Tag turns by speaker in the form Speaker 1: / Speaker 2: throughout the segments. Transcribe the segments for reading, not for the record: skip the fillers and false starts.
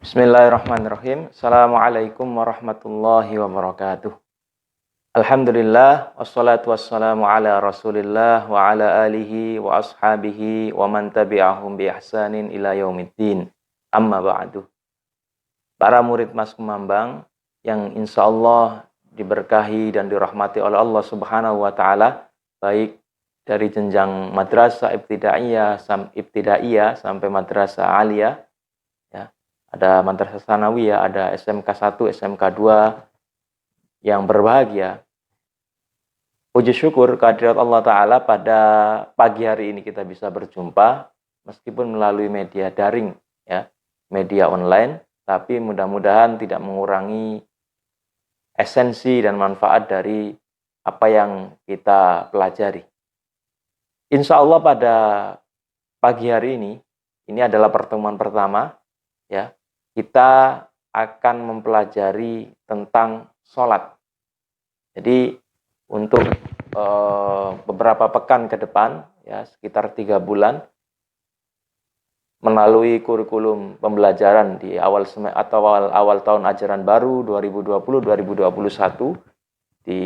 Speaker 1: Bismillahirrahmanirrahim. Assalamualaikum warahmatullahi wabarakatuh. Alhamdulillah, wassalatu wassalamu ala rasulillah wa ala alihi wa ashabihi wa man tabi'ahum bi ihsanin ila yaumiddin. Amma ba'du. Para murid Mas Kumambang yang insya Allah diberkahi dan dirahmati oleh Allah Subhanahu wa Ta'ala, baik dari jenjang madrasah ibtidaiyah sampai madrasah aliyah, ya. Ada madrasah sanawiyah, ada SMK 1, SMK 2 yang berbahagia. Puji syukur kehadirat Allah Ta'ala pada pagi hari ini kita bisa berjumpa meskipun melalui media daring, ya, media online, tapi mudah-mudahan tidak mengurangi esensi dan manfaat dari apa yang kita pelajari. Insya Allah pada pagi hari ini adalah pertemuan pertama, ya, kita akan mempelajari tentang sholat. Jadi untuk beberapa pekan ke depan, ya, sekitar 3 bulan, melalui kurikulum pembelajaran di awal tahun ajaran baru 2020-2021 di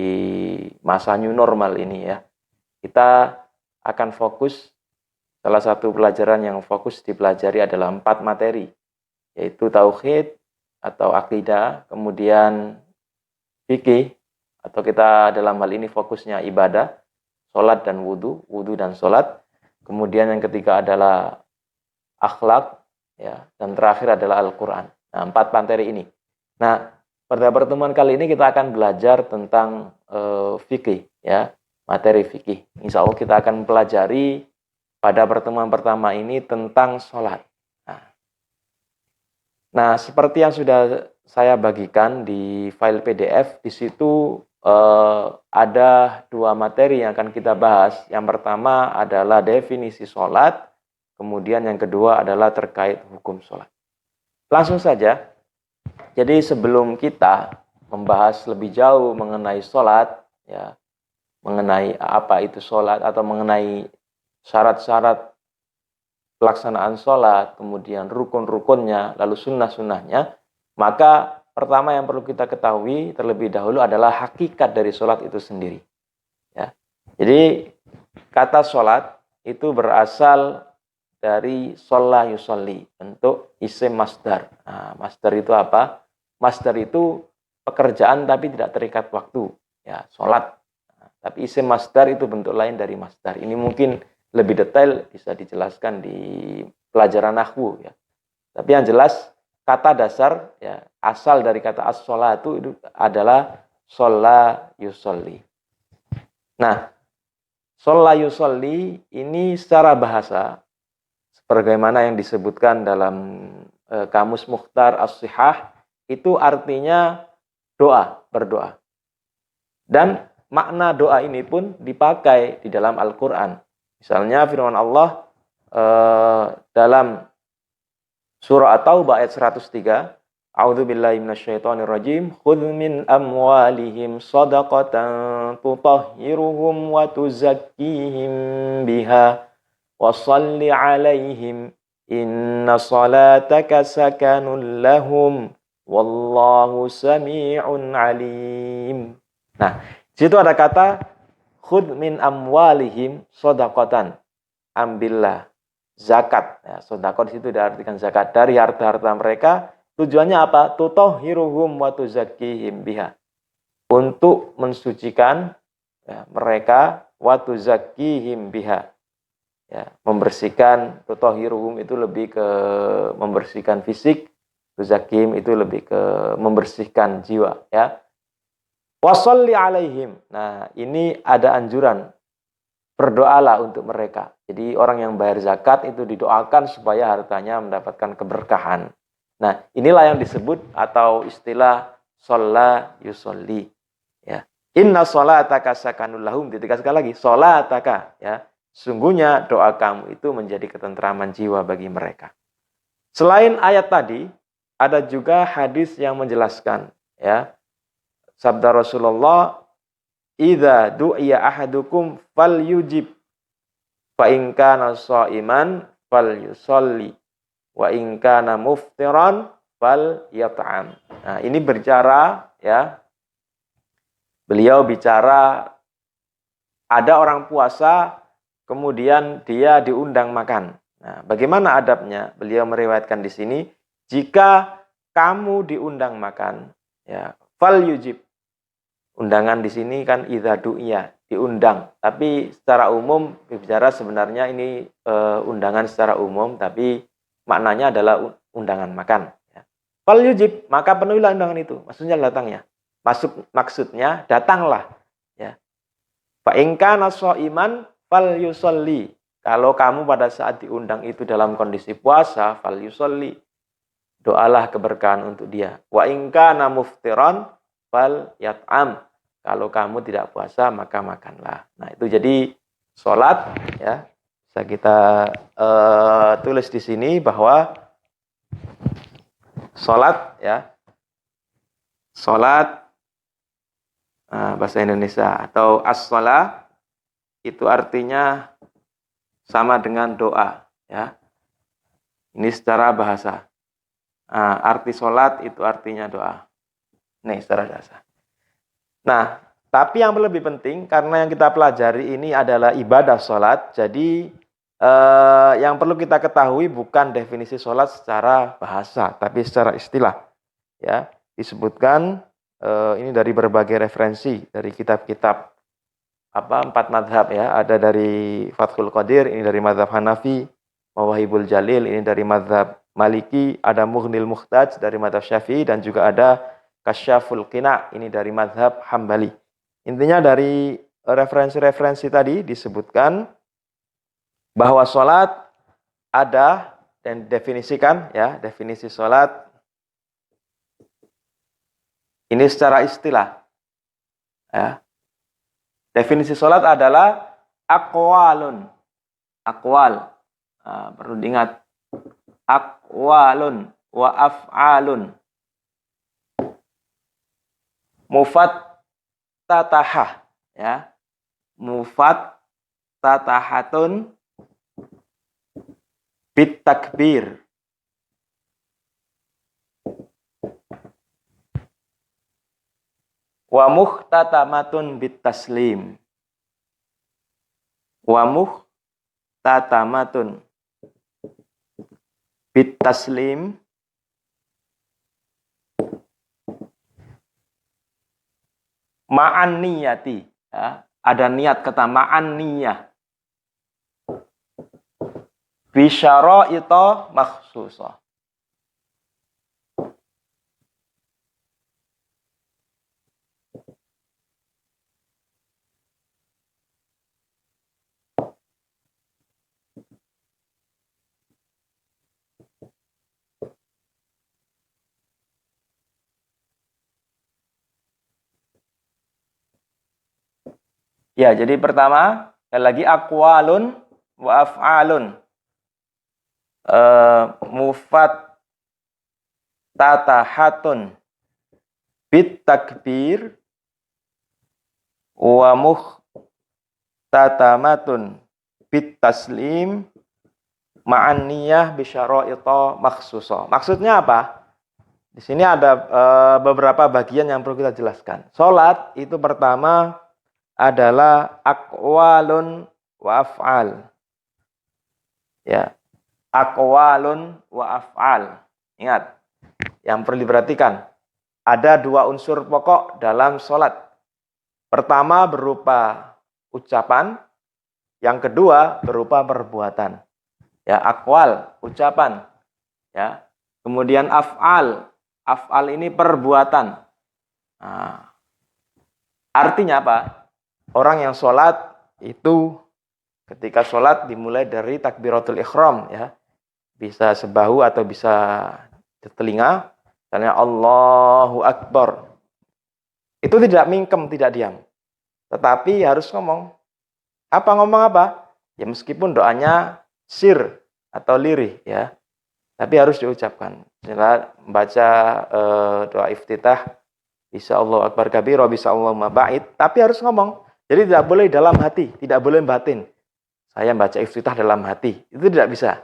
Speaker 1: masa new normal ini, ya, kita akan fokus, salah satu pelajaran yang fokus dipelajari adalah 4 materi, yaitu tauhid atau akidah, kemudian fikih, atau kita dalam hal ini fokusnya ibadah, sholat dan wudhu dan sholat, kemudian yang ketiga adalah akhlak, ya, dan terakhir adalah Al-Quran. Nah, 4 materi ini. Nah, pada pertemuan kali ini kita akan belajar tentang fikih, ya, materi fikih. Insya Allah kita akan mempelajari pada pertemuan pertama ini tentang sholat. Nah, seperti yang sudah saya bagikan di file PDF, di situ ada 2 materi yang akan kita bahas. Yang pertama adalah definisi sholat, kemudian yang kedua adalah terkait hukum sholat. Langsung saja, jadi sebelum kita membahas lebih jauh mengenai sholat, ya, mengenai apa itu sholat atau mengenai syarat-syarat pelaksanaan sholat, kemudian rukun-rukunnya, lalu sunnah-sunnahnya, maka pertama yang perlu kita ketahui terlebih dahulu adalah hakikat dari sholat itu sendiri. Ya. Jadi kata sholat itu berasal dari sholla yusolli, bentuk isim masdar. Nah, masdar itu apa? Masdar itu pekerjaan tapi tidak terikat waktu. Ya, sholat. Nah, tapi isim masdar itu bentuk lain dari masdar. Ini mungkin lebih detail bisa dijelaskan di pelajaran nahwu, ya. Tapi yang jelas kata dasar, ya, asal dari kata as-sholatu itu adalah sholla yusolli. Nah, sholla yusolli ini secara bahasa sebagaimana yang disebutkan dalam Kamus Mukhtar As-Sihah, itu artinya doa, berdoa. Dan makna doa ini pun dipakai di dalam Al-Quran. Misalnya firman Allah dalam surah At-Taubah ayat 103, A'udzubillahi minasyaitonirrajim, khudz min amwalihim shadaqatan tutahhiruhum wa tuzakkihim biha wa shalli 'alaihim inna salataka sakanun lahum wallahu sami'un 'alim. Nah, di situ ada kata khudz min amwalihim shadaqatan. Ambillah zakat. Ya, sedekah di situ diartikan zakat dari harta-harta mereka. Tujuannya apa? Tutahhiruhum wa tuzakkihim biha. Untuk mensucikan, ya, mereka, wa tuzakkihim biha. Ya, membersihkan. Tutahhiruhum itu lebih ke membersihkan fisik, tuzakkihim itu lebih ke membersihkan jiwa, ya. Wa shalli 'alaihim. Nah, ini ada anjuran, berdoalah untuk mereka. Jadi orang yang bayar zakat itu didoakan supaya hartanya mendapatkan keberkahan. Nah, inilah yang disebut atau istilah sholla yusolli. Ya. Inna sholataka sakanul lahum. Ditegaskan lagi, sholataka, ya. Sungguhnya doa kamu itu menjadi ketentraman jiwa bagi mereka. Selain ayat tadi, ada juga hadis yang menjelaskan, ya. Sabda Rasulullah, idza du'iya ahadukum falyujib fa in kana sha'iman falyusolli wa in kana muftiran fal yat'am. Nah, ini berbicara ya. Beliau bicara ada orang puasa kemudian dia diundang makan. Nah, bagaimana adabnya? Beliau meriwayatkan di sini, jika kamu diundang makan, ya, fal yujib. Undangan di sini kan idza du'iya, diundang. Tapi secara umum bicara sebenarnya ini undangan secara umum, tapi maknanya adalah undangan makan. Ya. Fal yujib, maka penuhilah undangan itu. Maksudnya datangnya. Maksudnya datanglah. Ya. Fa in kana shaiman fal yusolli. Kalau kamu pada saat diundang itu dalam kondisi puasa, fal yusolli. Doalah keberkahan untuk dia. Wa in kana muftiran fal yat'am. Kalau kamu tidak puasa maka makanlah. Nah, itu jadi salat ya. Bisa kita tulis di sini bahwa salat ya. Salat bahasa Indonesia atau as-shalah itu artinya sama dengan doa ya. Ini secara bahasa. Arti salat itu artinya doa. Nih secara bahasa. Nah, tapi yang lebih penting karena yang kita pelajari ini adalah ibadah salat, jadi yang perlu kita ketahui bukan definisi salat secara bahasa, tapi secara istilah. Ya, disebutkan ini dari berbagai referensi dari kitab-kitab 4 mazhab ya, ada dari Fathul Qadir, ini dari mazhab Hanafi, Mawahibul Jalil ini dari mazhab Maliki, ada Mughnil Muhtaj dari mazhab Syafi'i dan juga ada Kasyaful Qina ini dari mazhab Hambali. Intinya dari referensi-referensi tadi disebutkan bahwa salat ada dan definisikan ya, definisi salat ini secara istilah. Ya. Definisi salat adalah aqwalun. Aqwal. Perlu diingat. Aqwalun wa af'alun. Mufattatahah ya. Mufattatahatun bit takbir. Wa muhtatamatun bit taslim. Wa muhtatamatun bit taslim. Ma'an niyati ya. Ada niat kata ma'an niyah. Bisyara'ita makhsusah. Ya, jadi pertama, lagi aqwalun wa af'alun. Mufattatahatun bit takbir wa muhtatamatun bit taslim ma'an niyah bisyara'ita makhsusah. Maksudnya apa? Di sini ada beberapa bagian yang perlu kita jelaskan. Salat itu pertama adalah aqwalun wa af'al. Ya. Aqwalun wa af'al. Ingat, yang perlu diperhatikan, ada 2 unsur pokok dalam salat. Pertama berupa ucapan, yang kedua berupa perbuatan. Ya, aqwal, ucapan. Ya. Kemudian af'al. Af'al ini perbuatan. Nah, artinya apa? Orang yang sholat itu ketika sholat dimulai dari takbiratul ihram ya. Bisa sebahu atau bisa di telinga. Misalnya Allahu Akbar. Itu tidak mingkem, tidak diam. Tetapi harus ngomong. Ngomong apa? Ya meskipun doanya sir atau lirih ya. Tapi harus diucapkan. Misalnya membaca doa iftitah. Bisa Allahu Akbar kabira, bisa Allahumma ba'id. Tapi harus ngomong. Jadi tidak boleh dalam hati, tidak boleh batin. Saya baca iftitah dalam hati, itu tidak bisa.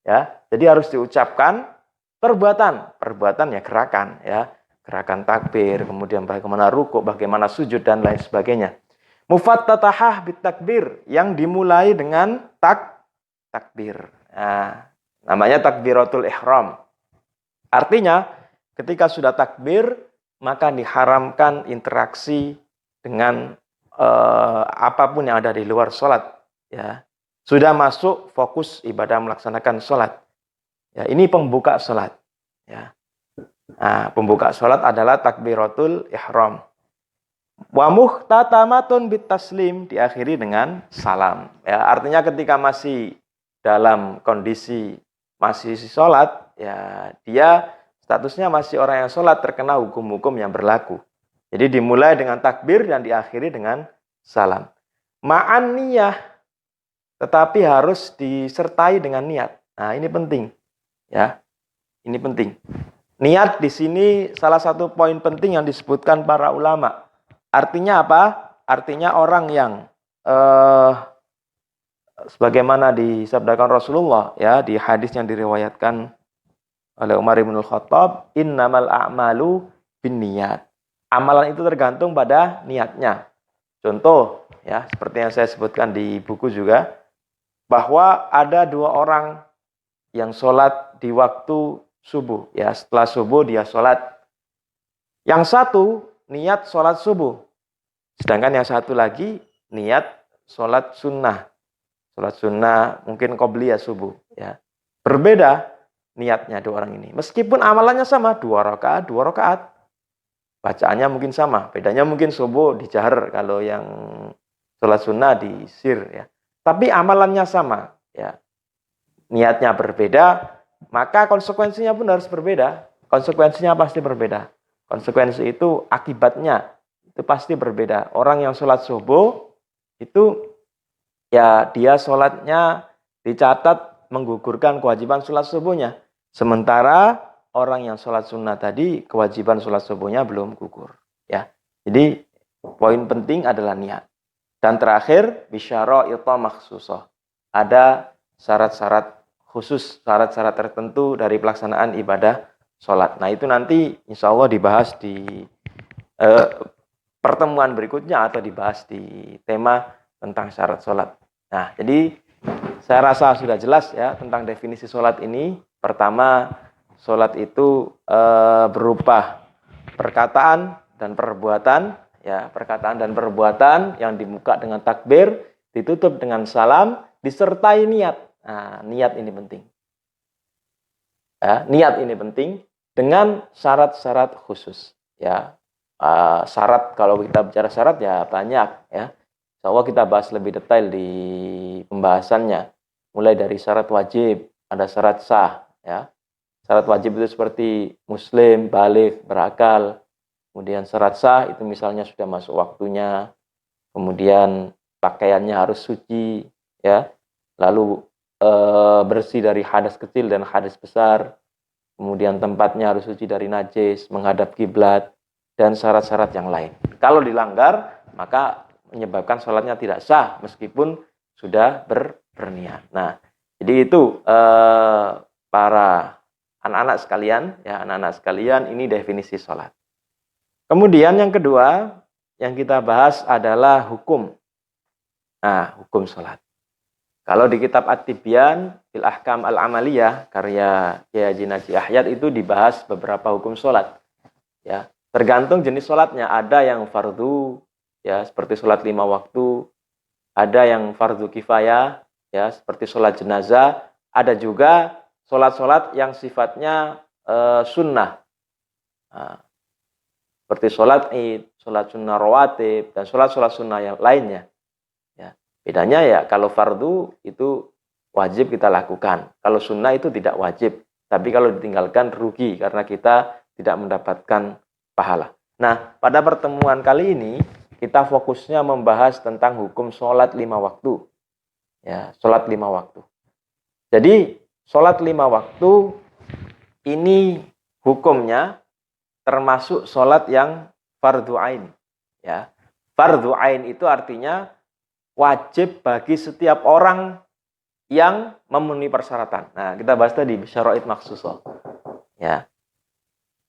Speaker 1: Ya, jadi harus diucapkan Perbuatan ya gerakan ya. Gerakan takbir, kemudian bagaimana rukuk, bagaimana sujud dan lain sebagainya. Mufattatahah bitakbir yang dimulai dengan takbir. Nah, namanya takbiratul ihram. Artinya ketika sudah takbir maka diharamkan interaksi dengan apapun yang ada di luar sholat. Ya, sudah masuk fokus ibadah melaksanakan sholat. Ya, ini pembuka sholat. Ya. Nah, pembuka sholat adalah takbiratul ihram. Wa muhtatamatun bitaslim diakhiri dengan salam. Ya, artinya ketika masih dalam kondisi masih sholat, ya dia statusnya masih orang yang sholat terkena hukum-hukum yang berlaku. Jadi dimulai dengan takbir dan diakhiri dengan salam. Ma'an niyah, tetapi harus disertai dengan niat. Nah, ini penting. Ya, ini penting. Niat di sini salah satu poin penting yang disebutkan para ulama. Artinya apa? Artinya orang yang sebagaimana disabdakan Rasulullah ya di hadis yang diriwayatkan oleh Umar bin Khattab, innamal a'malu binniyat. Amalan itu tergantung pada niatnya. Contoh ya, seperti yang saya sebutkan di buku juga, bahwa ada dua orang yang sholat di waktu subuh. Ya, setelah subuh dia sholat. Yang satu niat sholat subuh. Sedangkan yang satu lagi niat sholat sunnah. Sholat sunnah mungkin qobliyah subuh. Ya. Berbeda niatnya dua orang ini. Meskipun amalannya sama, 2 rakaat. Bacaannya mungkin sama. Bedanya mungkin subuh dijahar, kalau yang sholat sunnah di sir. Ya. Tapi amalannya sama. Ya. Niatnya berbeda, maka konsekuensinya pun harus berbeda. Konsekuensinya pasti berbeda. Konsekuensi itu akibatnya itu pasti berbeda. Orang yang sholat subuh itu ya dia sholatnya dicatat menggugurkan kewajiban sholat subuhnya. Sementara orang yang sholat sunnah tadi kewajiban sholat subuhnya belum gugur. Ya, jadi poin penting adalah niat. Dan terakhir bisyara'ita makhsusah. Ada syarat-syarat khusus, syarat-syarat tertentu dari pelaksanaan ibadah sholat. Nah itu nanti insya Allah dibahas di pertemuan berikutnya atau dibahas di tema tentang syarat sholat. Nah jadi saya rasa sudah jelas ya tentang definisi sholat ini. Pertama, sholat itu berupa perkataan dan perbuatan. Ya, perkataan dan perbuatan yang dibuka dengan takbir, ditutup dengan salam, disertai niat. Nah, niat ini penting. Ya, niat ini penting dengan syarat-syarat khusus. Ya, syarat kalau kita bicara syarat ya banyak. Ya, insya Allah kita bahas lebih detail di pembahasannya. Mulai dari syarat wajib, ada syarat sah. Ya, syarat wajib itu seperti muslim, baligh, berakal. Kemudian syarat sah itu misalnya sudah masuk waktunya. Kemudian pakaiannya harus suci. Ya, lalu bersih dari hadas kecil dan hadas besar, kemudian tempatnya harus suci dari najis, menghadap kiblat, dan syarat-syarat yang lain. Kalau dilanggar, maka menyebabkan sholatnya tidak sah meskipun sudah berniat. Nah, jadi itu para anak-anak sekalian, ya anak-anak sekalian, ini definisi sholat. Kemudian yang kedua yang kita bahas adalah hukum. Nah, hukum sholat. Kalau di kitab At-Tibyan fil Ahkam Al-Amaliyah karya Kiai Haji Najih Ahyad itu dibahas beberapa hukum sholat. Ya, tergantung jenis sholatnya. Ada yang fardu, ya seperti sholat 5 waktu. Ada yang fardu kifayah, ya seperti sholat jenazah. Ada juga sholat-sholat yang sifatnya sunnah. Nah, seperti sholat id, sholat sunnah rawatib, dan sholat-sholat sunnah yang lainnya. Bedanya ya kalau fardu itu wajib kita lakukan. Kalau sunnah itu tidak wajib. Tapi kalau ditinggalkan rugi karena kita tidak mendapatkan pahala. Nah, pada pertemuan kali ini kita fokusnya membahas tentang hukum sholat 5 waktu. Ya, sholat 5 waktu. Jadi sholat 5 waktu ini hukumnya termasuk sholat yang fardu ain. Ya, fardu ain itu artinya wajib bagi setiap orang yang memenuhi persyaratan. Nah, kita bahas tadi syara'id makhsusah. Ya.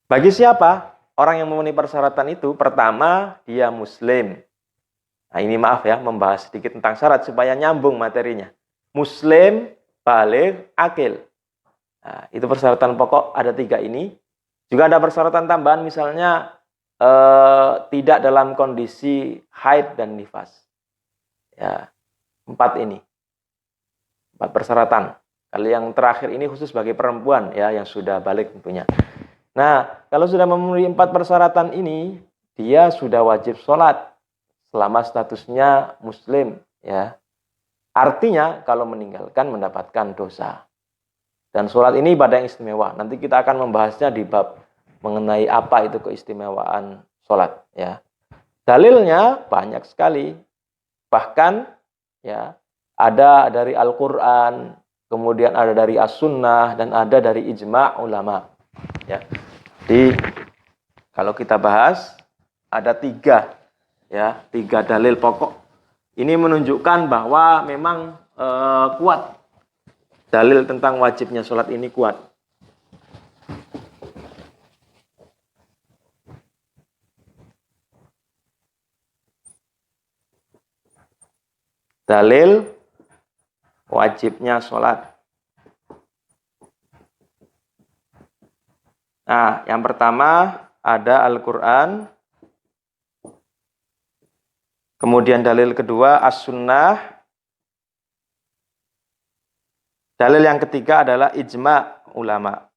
Speaker 1: Bagi siapa? Orang yang memenuhi persyaratan itu, pertama, dia muslim. Nah, ini maaf ya, membahas sedikit tentang syarat supaya nyambung materinya. Muslim, baligh, akil. Nah, itu persyaratan pokok, ada 3 ini. Juga ada persyaratan tambahan, misalnya tidak dalam kondisi haid dan nifas. Ya, 4 ini. 4 persyaratan. Kalau yang terakhir ini khusus bagi perempuan ya, yang sudah balik tentunya. Nah, kalau sudah memenuhi 4 persyaratan ini, dia sudah wajib sholat selama statusnya muslim ya. Artinya kalau meninggalkan mendapatkan dosa. Dan sholat ini ibadah yang istimewa. Nanti kita akan membahasnya di bab mengenai apa itu keistimewaan sholat ya. Dalilnya banyak sekali. Bahkan ya ada dari Al-Qur'an, kemudian ada dari As-Sunnah, dan ada dari ijma' ulama. Ya. Jadi kalau kita bahas ada 3 ya, 3 dalil pokok. Ini menunjukkan bahwa memang kuat. Dalil tentang wajibnya sholat ini kuat. Dalil wajibnya sholat. Nah, yang pertama ada Al-Quran. Kemudian dalil kedua As-Sunnah. Dalil yang ketiga adalah ijma' ulama.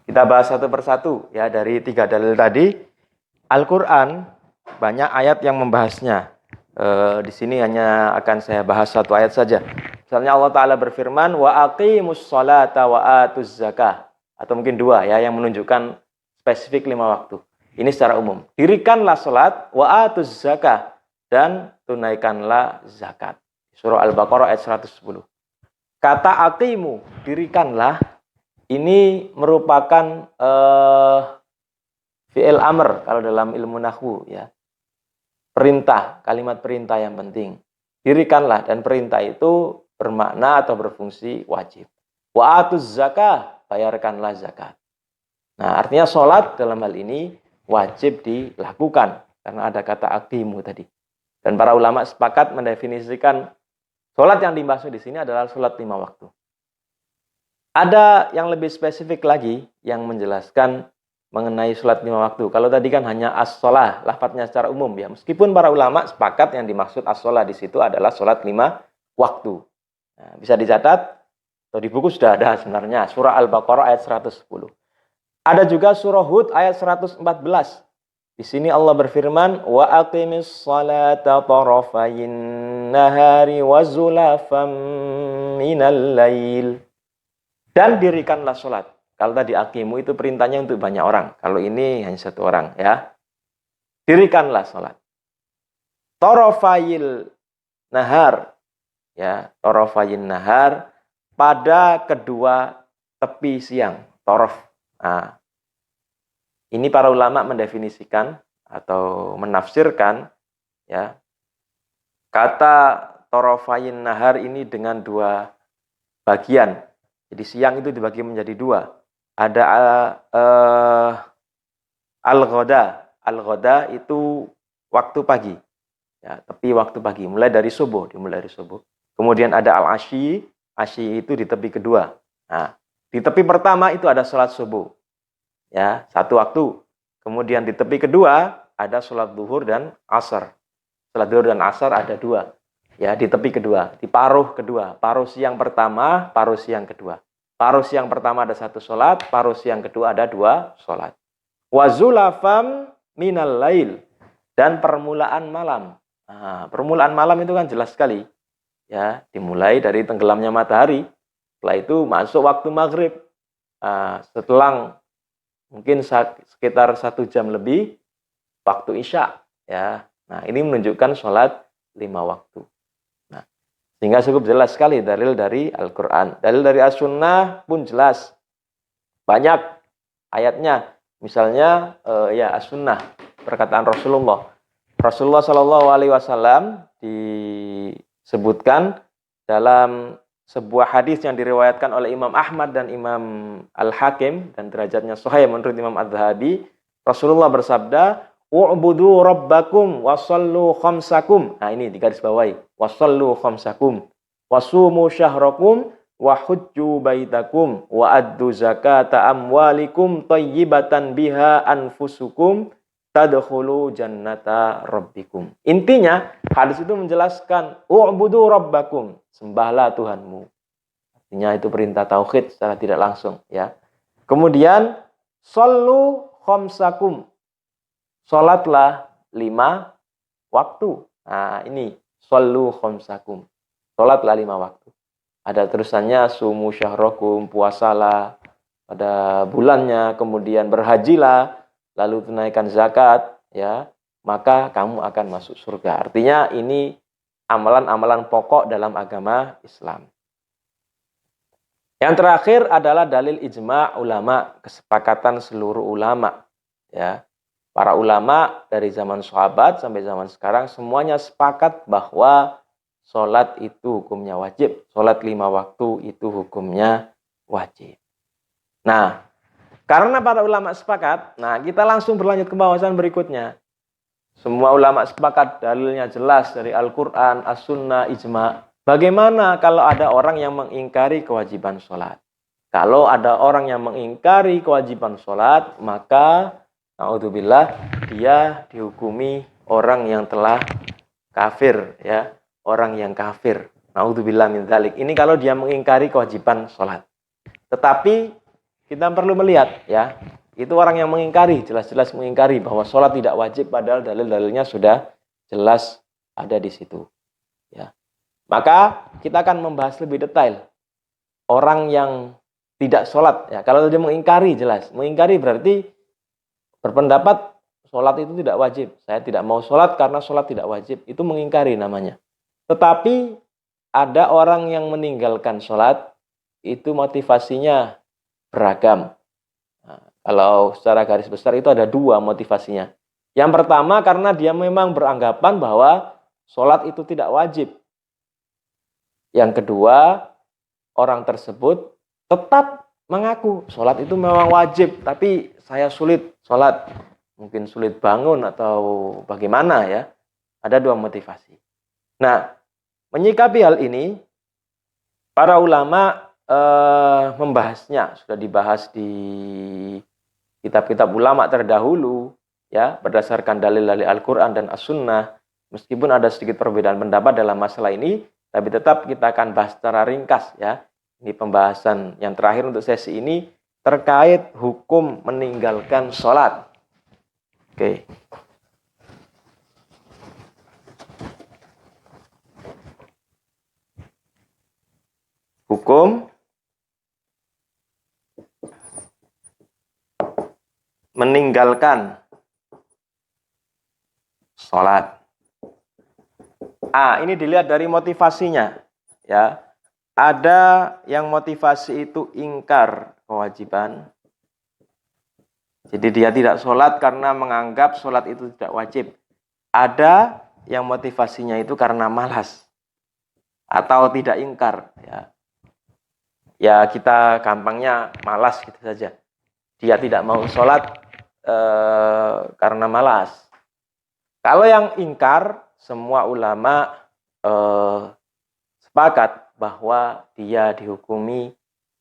Speaker 1: Kita bahas satu persatu ya, dari 3 dalil tadi. Al-Quran banyak ayat yang membahasnya. Di sini hanya akan saya bahas 1 ayat saja. Misalnya Allah Ta'ala berfirman, wa aqimus sholata wa atuz zakah. Atau mungkin 2 ya, yang menunjukkan spesifik 5 waktu. Ini secara umum. Dirikanlah sholat, wa atuz zakah. Dan tunaikanlah zakat. Surah Al-Baqarah ayat 110. Kata aqimu, dirikanlah, ini merupakan fi'il amr kalau dalam ilmu nahwu ya. Perintah, kalimat perintah yang penting. Dirikanlah, dan perintah itu bermakna atau berfungsi wajib. Wa atuz zakah, bayarkanlah zakat. Nah, artinya sholat dalam hal ini wajib dilakukan karena ada kata aqimu tadi. Dan para ulama sepakat mendefinisikan sholat yang dimaksud di sini adalah sholat 5 waktu. Ada yang lebih spesifik lagi yang menjelaskan mengenai sholat 5 waktu. Kalau tadi kan hanya as-sholah, lafadznya secara umum ya. Meskipun para ulama sepakat yang dimaksud as-sholah di situ adalah sholat 5 waktu. Nah, bisa dicatat, atau di buku sudah ada sebenarnya. Surah Al-Baqarah ayat 110. Ada juga surah Hud ayat 114. Di sini Allah berfirman, wa aqimis salata tarafayin nahari wa zulafam minal lail. Dan dirikanlah sholat. Kalau tadi aqimu itu perintahnya untuk banyak orang. Kalau ini hanya 1 orang ya. Dirikanlah sholat. Tarafayil nahar. Ya, tarafayin nahar. Pada kedua tepi siang. Taraf. Nah, ini para ulama mendefinisikan atau menafsirkan ya, kata tarafayin nahar ini dengan 2 bagian. Jadi siang itu dibagi menjadi 2. Ada al-ghada. Al-ghada itu waktu pagi. Ya, tepi waktu pagi, mulai dari subuh, dimulai dari subuh. Kemudian ada al-asyi. Asyi itu di tepi kedua. Nah, di tepi pertama itu ada sholat subuh. Ya, 1 waktu. Kemudian di tepi kedua ada sholat zuhur dan asar. Sholat zuhur dan asar ada 2. Ya, di tepi kedua, di paruh kedua. Paruh siang pertama, paruh siang kedua. Paruh siang pertama ada 1 sholat, paruh siang kedua ada 2 sholat. Wa zulafam minal lail. Dan permulaan malam. Nah, permulaan malam itu kan jelas sekali. Ya, dimulai dari tenggelamnya matahari. Setelah itu masuk waktu maghrib. Setelah mungkin sekitar 1 jam lebih waktu isya ya. Nah, ini menunjukkan sholat 5 waktu. Nah, sehingga cukup jelas sekali dalil dari Al-Qur'an. Dalil dari As-Sunnah pun jelas. Banyak ayatnya. Misalnya ya As-Sunnah, perkataan Rasulullah. Rasulullah Shallallahu alaihi wasallam disebutkan dalam sebuah hadis yang diriwayatkan oleh Imam Ahmad dan Imam Al-Hakim dan derajatnya sahih menurut Imam Az-Zahabi, Rasulullah bersabda, "U'budu rabbakum wasallu khamsakum." Nah, ini digaris bawahi. Wasallu khamsakum wasumu syahrakum wa hujju baitakum wa addu zakata amwalikum tayyibatan biha anfusukum tadkhulu jannata rabbikum. Intinya, hadis itu menjelaskan u'budu rabbakum, sembahlah Tuhanmu. Artinya itu perintah tauhid secara tidak langsung, ya. Kemudian shollu khamsakum, salatlah 5 waktu. Nah, ini shollu khamsakum, salatlah 5 waktu. Ada terusannya sumu syahrakum, puasalah pada bulannya, kemudian berhajilah, lalu tunaikan zakat, ya, maka kamu akan masuk surga. Artinya ini amalan-amalan pokok dalam agama Islam. Yang terakhir adalah dalil ijma' ulama, kesepakatan seluruh ulama, ya. Para ulama dari zaman sahabat sampai zaman sekarang semuanya sepakat bahwa sholat itu hukumnya wajib. Sholat 5 waktu itu hukumnya wajib. Nah, karena para ulama sepakat, nah kita langsung berlanjut ke bahasan berikutnya. Semua ulama sepakat, dalilnya jelas dari Al-Quran, As-Sunnah, Ijma'. Bagaimana kalau ada orang yang mengingkari kewajiban sholat? Kalau ada orang yang mengingkari kewajiban sholat, maka naudzubillah, dia dihukumi orang yang telah kafir, ya, orang yang kafir. Naudzubillah min dzalik. Ini kalau dia mengingkari kewajiban sholat. Tetapi kita perlu melihat, ya, itu orang yang mengingkari, jelas-jelas mengingkari bahwa sholat tidak wajib, padahal dalil-dalilnya sudah jelas ada di situ, ya. Maka kita akan membahas lebih detail orang yang tidak sholat, ya. Kalau dia mengingkari, jelas mengingkari berarti berpendapat sholat itu tidak wajib. Saya tidak mau sholat karena sholat tidak wajib. Itu mengingkari namanya. Tetapi ada orang yang meninggalkan sholat, itu motivasinya beragam. Nah, kalau secara garis besar itu ada 2 motivasinya. Yang pertama karena dia memang beranggapan bahwa sholat itu tidak wajib. Yang kedua, orang tersebut tetap mengaku sholat itu memang wajib, tapi saya sulit sholat, mungkin sulit bangun atau bagaimana, ya. Ada 2 motivasi. Nah, menyikapi hal ini, para ulama membahasnya, sudah dibahas di kitab-kitab ulama terdahulu, ya, berdasarkan dalil-dalil Al-Quran dan As-Sunnah. Meskipun ada sedikit perbedaan pendapat dalam masalah ini, tapi tetap kita akan bahas secara ringkas, ya. Ini pembahasan yang terakhir untuk sesi ini terkait hukum meninggalkan sholat. Oke. Hukum meninggalkan sholat. Ini dilihat dari motivasinya, ya. Ada yang motivasi itu ingkar kewajiban. Jadi dia tidak sholat karena menganggap sholat itu tidak wajib. Ada yang motivasinya itu karena malas atau tidak ingkar, ya. Ya kita gampangnya malas gitu saja. Dia tidak mau sholat karena malas. Kalau yang ingkar, semua ulama sepakat bahwa dia dihukumi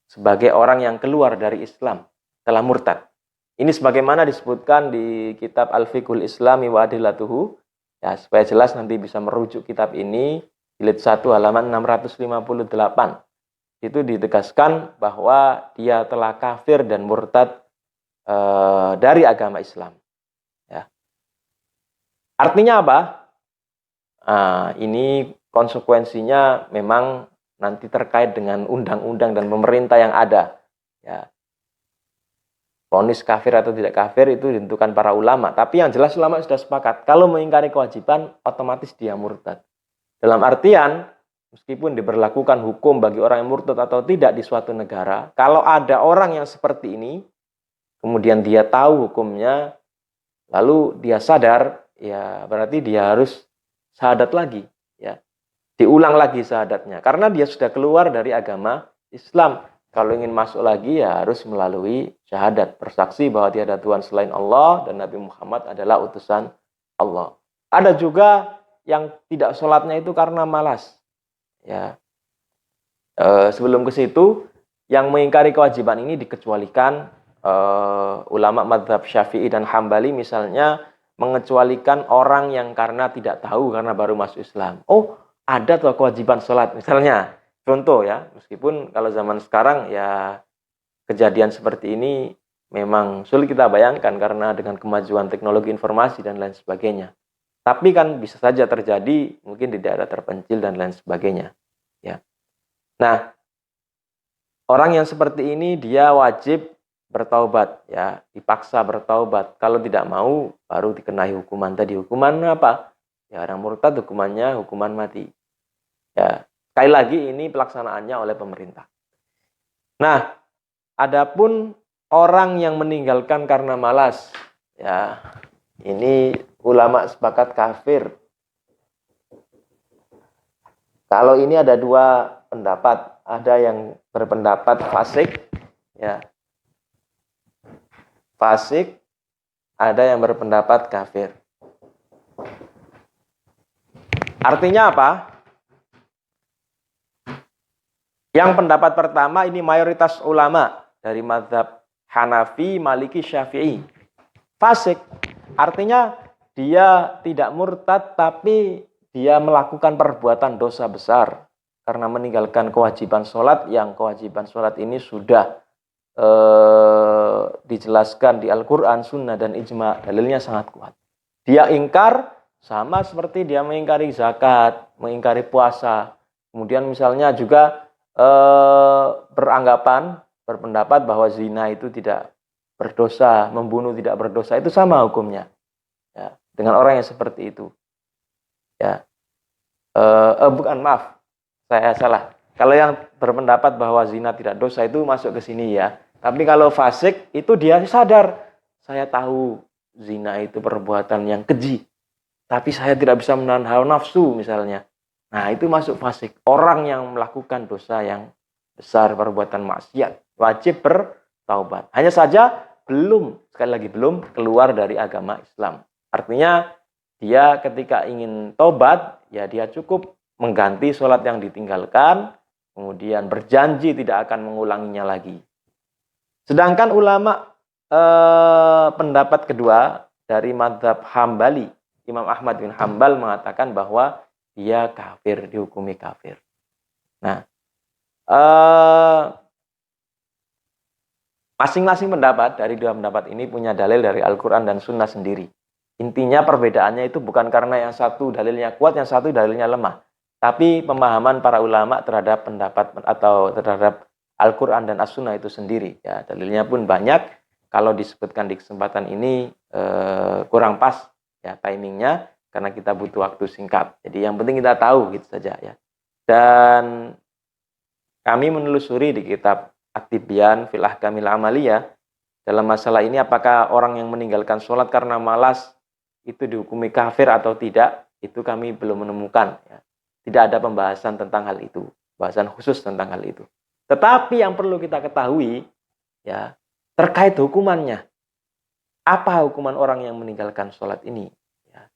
Speaker 1: sebagai orang yang keluar dari Islam, telah murtad. Ini sebagaimana disebutkan di kitab Al-Fiqhul Islami wa Adillatuhu. Ya, supaya jelas nanti bisa merujuk kitab ini, jilid 1 halaman 658. Itu ditegaskan bahwa dia telah kafir dan murtad dari agama Islam. Ya. Artinya apa? Ini konsekuensinya memang nanti terkait dengan undang-undang dan pemerintah yang ada. Ya. Vonis kafir atau tidak kafir itu ditentukan para ulama. Tapi yang jelas ulama sudah sepakat. Kalau mengingkari kewajiban, otomatis dia murtad. Dalam artian, meskipun diberlakukan hukum bagi orang yang murtad atau tidak di suatu negara, kalau ada orang yang seperti ini, kemudian dia tahu hukumnya, lalu dia sadar, ya berarti dia harus syahadat lagi. Ya. diulang lagi syahadatnya. Karena dia sudah keluar dari agama Islam. Kalau ingin masuk lagi ya harus melalui syahadat. Bersaksi bahwa tiada Tuhan selain Allah dan Nabi Muhammad adalah utusan Allah. Ada juga yang tidak sholatnya itu karena malas. Ya. Sebelum ke situ, yang mengingkari kewajiban ini dikecualikan ulama mazhab Syafi'i dan Hambali misalnya mengecualikan orang yang karena tidak tahu karena baru masuk Islam. Oh, ada tuh kewajiban sholat misalnya. Contoh ya, meskipun kalau zaman sekarang ya kejadian seperti ini memang sulit kita bayangkan karena dengan kemajuan teknologi informasi dan lain sebagainya. Tapi kan bisa saja terjadi mungkin di daerah terpencil dan lain sebagainya. Ya. Nah, orang yang seperti ini dia wajib bertaubat ya, dipaksa bertaubat. Kalau tidak mau baru dikenai hukuman tadi. Hukuman apa? Ya orang murtad hukumannya hukuman mati. Ya, sekali lagi ini pelaksanaannya oleh pemerintah. Nah, adapun orang yang meninggalkan karena malas, ya ini ulama sepakat kafir. Kalau ini ada dua pendapat, ada yang berpendapat fasik, ya fasik, ada yang berpendapat kafir. Artinya apa? Yang pendapat pertama ini mayoritas ulama dari mazhab Hanafi, Maliki, Syafi'i. Fasik artinya dia tidak murtad tapi dia melakukan perbuatan dosa besar karena meninggalkan kewajiban sholat, yang kewajiban sholat ini sudah dijelaskan di Al-Quran, Sunnah, dan Ijma. Dalilnya sangat kuat. Dia ingkar sama seperti dia mengingkari zakat, mengingkari puasa. Kemudian misalnya juga berpendapat bahwa zina itu tidak berdosa, membunuh tidak berdosa, itu sama hukumnya ya, dengan orang yang seperti itu. Ya, bukan, maaf, saya salah. Kalau yang berpendapat bahwa zina tidak dosa itu masuk ke sini ya. Tapi kalau fasik itu dia sadar, saya tahu zina itu perbuatan yang keji, tapi saya tidak bisa menahan hawa nafsu misalnya. Nah, itu masuk fasik. Orang yang melakukan dosa yang besar, perbuatan maksiat, wajib bertaubat. Hanya saja sekali lagi belum keluar dari agama Islam. Artinya dia ketika ingin taubat, ya dia cukup mengganti sholat yang ditinggalkan, kemudian berjanji tidak akan mengulanginya lagi. Sedangkan ulama pendapat kedua dari mazhab Hambali, Imam Ahmad bin Hambal mengatakan bahwa dia kafir, dihukumi kafir. Nah, masing-masing pendapat dari dua pendapat ini punya dalil dari Al-Quran dan Sunnah sendiri. Intinya perbedaannya itu bukan karena yang satu dalilnya kuat, yang satu dalilnya lemah. Tapi pemahaman para ulama terhadap pendapat atau terhadap Al-Quran dan As-Sunnah itu sendiri. Ya, dalilnya pun banyak. Kalau disebutkan di kesempatan ini kurang pas ya timingnya, karena kita butuh waktu singkat. Jadi yang penting kita tahu gitu saja ya. Dan kami menelusuri di kitab At-Tibyan fil Ahkamil Amaliyah dalam masalah ini, apakah orang yang meninggalkan sholat karena malas itu dihukumi kafir atau tidak, itu kami belum menemukan ya. Tidak ada pembahasan tentang hal itu, bahasan khusus tentang hal itu. Tetapi yang perlu kita ketahui ya, terkait hukumannya. Apa hukuman orang yang meninggalkan sholat ini? Ya.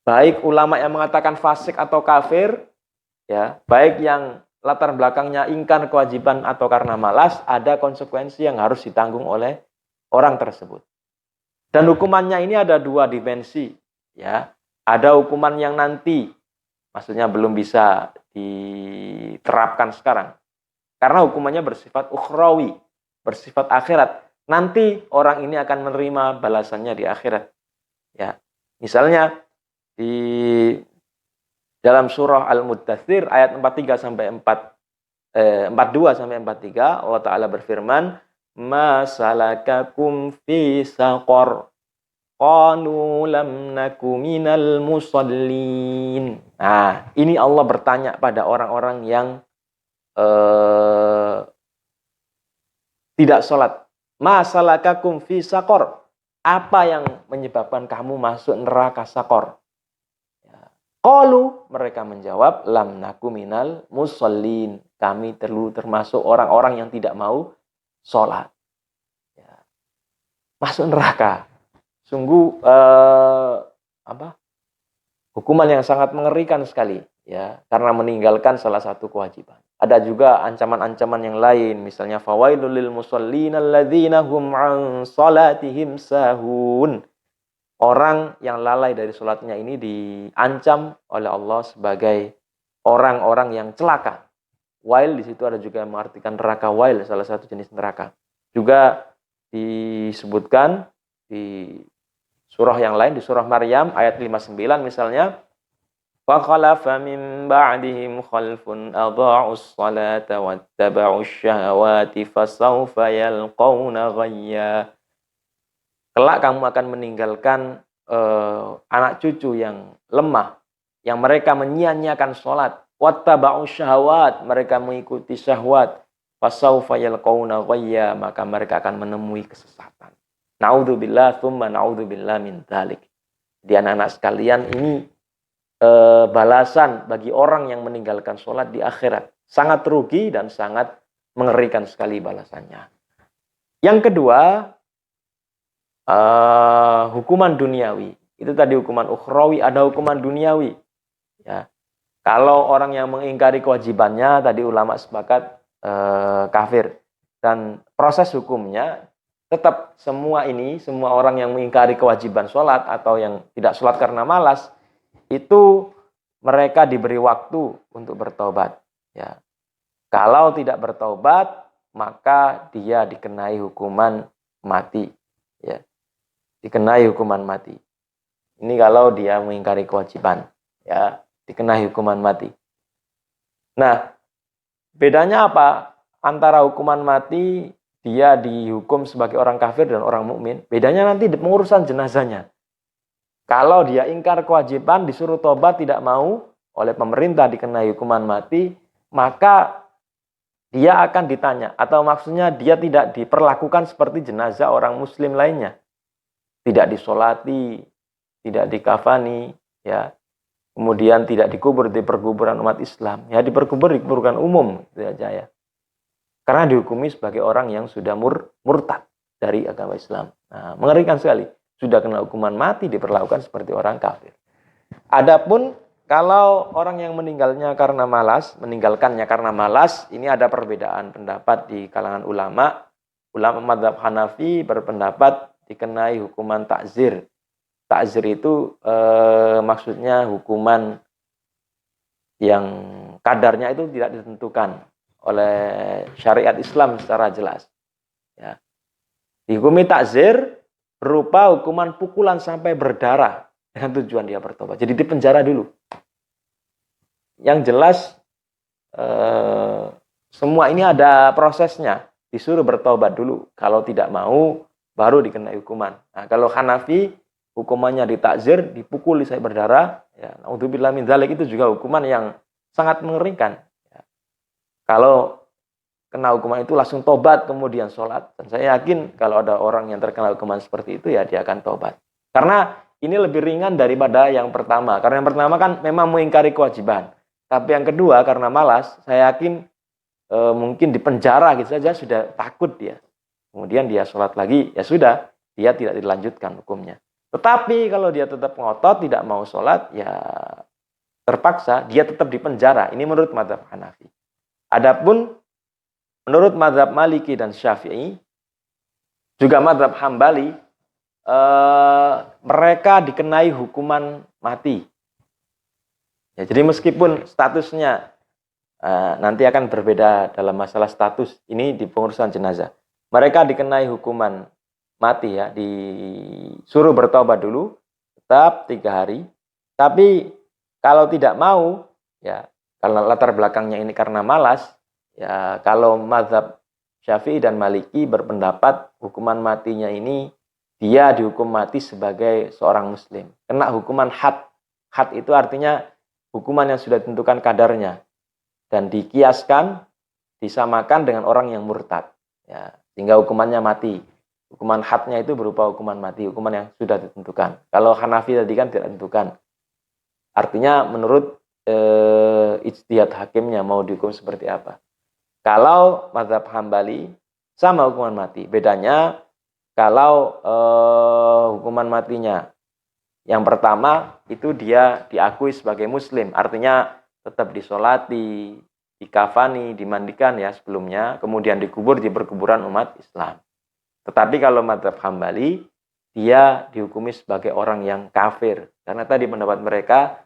Speaker 1: Baik ulama yang mengatakan fasik atau kafir, ya, baik yang latar belakangnya ingkar kewajiban atau karena malas, ada konsekuensi yang harus ditanggung oleh orang tersebut. Dan hukumannya ini ada dua dimensi, ya. Ada hukuman yang nanti, maksudnya belum bisa diterapkan sekarang, karena hukumannya bersifat ukhrawi, bersifat akhirat. Nanti orang ini akan menerima balasannya di akhirat. Ya, misalnya di dalam surah Al-Muddatsir ayat 43 sampai 42 sampai 43, Allah Ta'ala berfirman, "Ma salakakum fi saqar? Qalu lam naku minal musallin." Nah, ini Allah bertanya pada orang-orang yang tidak sholat. Ma salakakum fi saqar? Apa yang menyebabkan kamu masuk neraka Saqar? Mereka menjawab, lam naku minal musallin. Kami termasuk orang-orang yang tidak mau sholat. Ya. Masuk neraka. Sungguh hukuman yang sangat mengerikan sekali, ya, karena meninggalkan salah satu kewajiban. Ada juga ancaman-ancaman yang lain, misalnya fawailul lil musallin alladzina hum an salatihim sahun. Orang yang lalai dari sholatnya ini diancam oleh Allah sebagai orang-orang yang celaka. Wail di situ ada juga yang mengartikan neraka wail, salah satu jenis neraka. Juga disebutkan di surah yang lain, di surah Maryam ayat 59 misalnya, فَخَلَفَ مِنْ بَعْدِهِمْ خَلْفٌ أَضَاعُوا الصَّلَاةَ وَاتَّبَعُوا الشَّهَوَاتِ فَسَوْفَ يَلْقَوْنَ غَيًّا. Kelak kamu akan meninggalkan anak cucu yang lemah, yang mereka menyia-nyiakan sholat. Wattaba'u syahawat, mereka mengikuti syahwat. Fasawfa yalqauna ghayya, maka mereka akan menemui kesesatan. Na'udzubillah tsumma na'udzubillah min dzalik. Di anak-anak sekalian, ini balasan bagi orang yang meninggalkan sholat di akhirat. Sangat rugi dan sangat mengerikan sekali balasannya. Yang kedua, hukuman duniawi. Itu tadi hukuman ukhrawi, ada hukuman duniawi. Ya. Kalau orang yang mengingkari kewajibannya, tadi ulama sepakat kafir. Dan proses hukumnya tetap semua orang yang mengingkari kewajiban sholat atau yang tidak sholat karena malas, itu mereka diberi waktu untuk bertobat. Ya. Kalau tidak bertobat, maka dia dikenai hukuman mati. Ya. Dikenai hukuman mati. Ini kalau dia mengingkari kewajiban, ya, dikenai hukuman mati. Nah, bedanya apa antara hukuman mati dia dihukum sebagai orang kafir dan orang mukmin? Bedanya nanti di pengurusan jenazahnya. Kalau dia ingkar kewajiban, disuruh tobat, tidak mau, oleh pemerintah dikenai hukuman mati, maka dia akan ditanya, atau maksudnya dia tidak diperlakukan seperti jenazah orang muslim lainnya. Tidak disolati, tidak dikafani, ya, kemudian tidak dikubur di perkuburan umat Islam, ya, dikubur di kuburan umum, itu aja, ya. Karena dihukumi sebagai orang yang sudah murtad dari agama Islam. Nah, mengerikan sekali, sudah kena hukuman mati diperlakukan seperti orang kafir. Adapun kalau orang yang meninggalkannya karena malas, ini ada perbedaan pendapat di kalangan ulama. Ulama mazhab Hanafi berpendapat dikenai hukuman takzir. Takzir itu maksudnya hukuman yang kadarnya itu tidak ditentukan oleh syariat Islam secara jelas. Ya. Dihukumi takzir berupa hukuman pukulan sampai berdarah dengan tujuan dia bertobat. Jadi dipenjara dulu. Yang jelas semua ini ada prosesnya. Disuruh bertobat dulu. Kalau tidak mau, baru dikenai hukuman. Nah, kalau Hanafi, hukumannya ditakzir, dipukul sampai berdarah. Ya, naudzubillah min dzalik, itu juga hukuman yang sangat mengerikan. Ya. Kalau kena hukuman itu langsung tobat, kemudian sholat. Dan saya yakin kalau ada orang yang terkena hukuman seperti itu, ya dia akan tobat. Karena ini lebih ringan daripada yang pertama. Karena yang pertama kan memang mengingkari kewajiban. Tapi yang kedua, karena malas, saya yakin mungkin di penjara gitu saja sudah takut dia. Kemudian dia sholat lagi, ya sudah, dia tidak dilanjutkan hukumnya. Tetapi kalau dia tetap ngotot, tidak mau sholat, ya terpaksa, dia tetap di penjara. Ini menurut mazhab Hanafi. Adapun menurut mazhab Maliki dan Syafi'i, juga mazhab Hambali, mereka dikenai hukuman mati. Ya, jadi meskipun statusnya nanti akan berbeda dalam masalah status ini di pengurusan jenazah. Mereka dikenai hukuman mati, ya, disuruh bertobat dulu, tetap 3 hari. Tapi kalau tidak mau, ya, kalau latar belakangnya ini karena malas, ya, kalau mazhab Syafi'i dan Maliki berpendapat hukuman matinya ini dia dihukum mati sebagai seorang muslim. Kena hukuman had. Had itu artinya hukuman yang sudah ditentukan kadarnya dan dikiaskan, disamakan dengan orang yang murtad, ya, sehingga hukumannya mati. Hukuman hadnya itu berupa hukuman mati, hukuman yang sudah ditentukan. Kalau Hanafi tadi kan tidak ditentukan. Artinya menurut ijtihad hakimnya mau dihukum seperti apa. Kalau mazhab Hambali sama hukuman mati. Bedanya kalau hukuman matinya yang pertama itu dia diakui sebagai muslim, artinya tetap disolati, dikafani, dimandikan ya sebelumnya, kemudian dikubur di perkuburan umat Islam. Tetapi kalau mazhab Hambali, dia dihukumi sebagai orang yang kafir. Karena tadi pendapat mereka,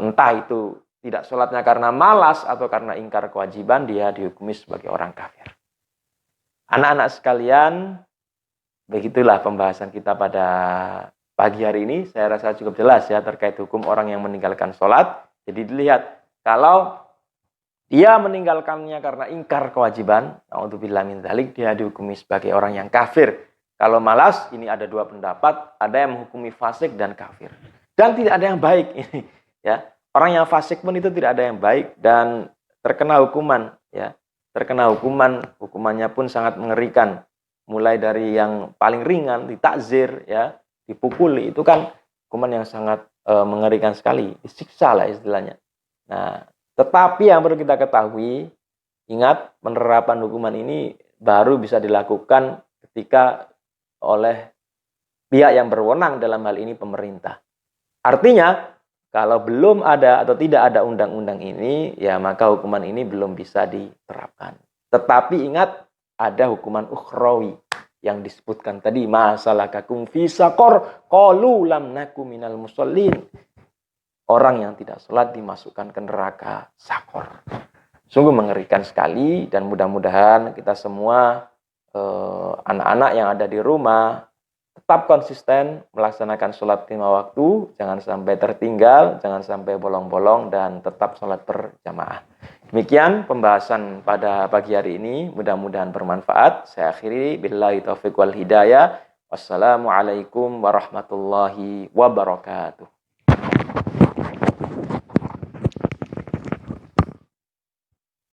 Speaker 1: entah itu tidak sholatnya karena malas atau karena ingkar kewajiban, dia dihukumi sebagai orang kafir. Anak-anak sekalian, begitulah pembahasan kita pada pagi hari ini. Saya rasa cukup jelas ya terkait hukum orang yang meninggalkan sholat. Jadi dilihat, kalau dia meninggalkannya karena ingkar kewajiban, na'udzubillah min dzalik, dia dihukumi sebagai orang yang kafir. Kalau malas, ini ada dua pendapat, ada yang menghukumi fasik dan kafir. Dan tidak ada yang baik ini, ya. Orang yang fasik pun itu tidak ada yang baik dan terkena hukuman, ya. Terkena hukuman, hukumannya pun sangat mengerikan. Mulai dari yang paling ringan, ditakzir, ya, dipukuli, itu kan hukuman yang sangat mengerikan sekali, disiksa lah istilahnya. Nah, tetapi yang perlu kita ketahui, ingat penerapan hukuman ini baru bisa dilakukan ketika oleh pihak yang berwenang, dalam hal ini pemerintah. Artinya, kalau belum ada atau tidak ada undang-undang ini, ya maka hukuman ini belum bisa diterapkan. Tetapi ingat, ada hukuman ukhrawi yang disebutkan tadi, masalakakum fi saqar qalu lam naku minal musallin. Orang yang tidak sholat dimasukkan ke neraka sakor. Sungguh mengerikan sekali, dan mudah-mudahan kita semua anak-anak yang ada di rumah tetap konsisten melaksanakan sholat 5 waktu, jangan sampai tertinggal, jangan sampai bolong-bolong, dan tetap sholat berjamaah. Demikian pembahasan pada pagi hari ini, mudah-mudahan bermanfaat. Saya akhiri, billahi taufiq wal hidayah. Wassalamualaikum warahmatullahi wabarakatuh.